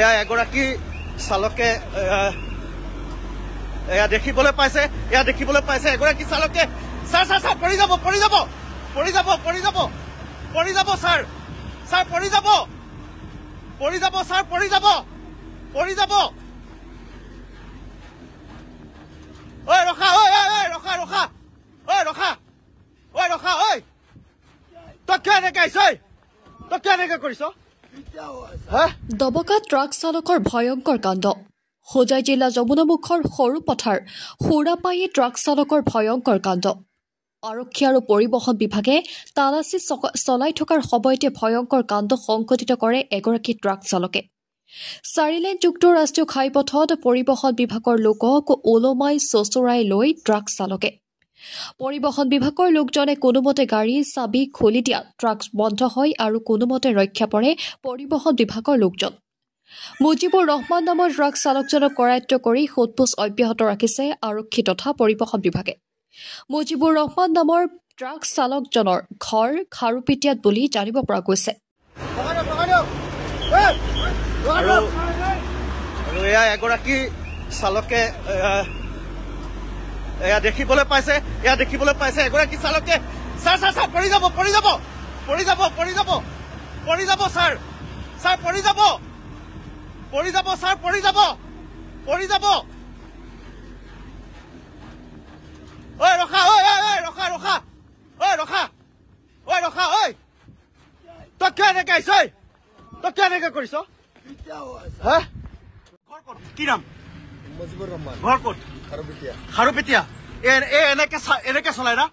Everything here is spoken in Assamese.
এয়া এগৰাকী চালকে এয়া দেখিবলৈ পাইছে এগৰাকী চালকে স্যাৰ স্যাৰ স্যাৰ পড়ি যাব স্যাৰ স্যাৰ পড়ি যাব স্যাৰ পড়ি যাব ঐ ৰখা ঐ তই কিয় এনেকে আহিছ তই কিয় এনেকে কৰিছ দবকা ট্ৰাক চালকৰ ভয়ংকৰ কাণ্ড হোজাই জিলা যমুনামুখৰ সৰু পথাৰ সুৰাপায়ী ট্ৰাক চালকৰ ভয়ংকৰ কাণ্ড আৰক্ষী আৰু পৰিবহণ বিভাগে তালাচী চলাই থকাৰ সময়তে ভয়ংকৰ কাণ্ড সংঘটিত কৰে এগৰাকী ট্ৰাক চালকে 4 লেনযুক্ত ৰাষ্ট্ৰীয় ঘাইপথত পৰিবহণ বিভাগৰ লোকক ওলমাই চচৰাই লৈ ট্ৰাক চালকে পৰিবহণ বিভাগৰ লোকজনে কোনোমতে গাড়ী চাবি খুলি দিয়া ট্ৰাক বন্ধ হয় আৰু কোনোমতে ৰক্ষা পৰে পৰিবহণ বিভাগৰ লোকজন মুজিবুৰ ৰহমান নামৰ ট্ৰাক চালকজনক কৰায়ত্ব কৰি সোধপোছ অব্যাহত ৰাখিছে আৰক্ষী তথা পৰিবহণ বিভাগে মুজিবুৰ ৰহমান নামৰ ট্ৰাক চালকজনৰ ঘৰ খাৰুপেটিয়াত বুলি জানিব পৰা গৈছে আৰু এয়া এগৰাকী চালকে এয়া দেখিবলৈ পাইছে এগৰাকী চালকে স্যাৰ স্যাৰ স্যাৰ পড়ি যাব স্যাৰ স্যাৰ পড়ি যাব স্যাৰ পড়ি যাব ঐ ৰখা ঐ তই কিয় এনেকে আহিছ তই কিয় এনেকে কৰিছ ঘৰ ক'ত কি নাম মুজিবুৰ ৰহমান ঘৰ ক'ত খাৰুপিটিয়া খাৰুপেটীয়া এনেকে চলাই না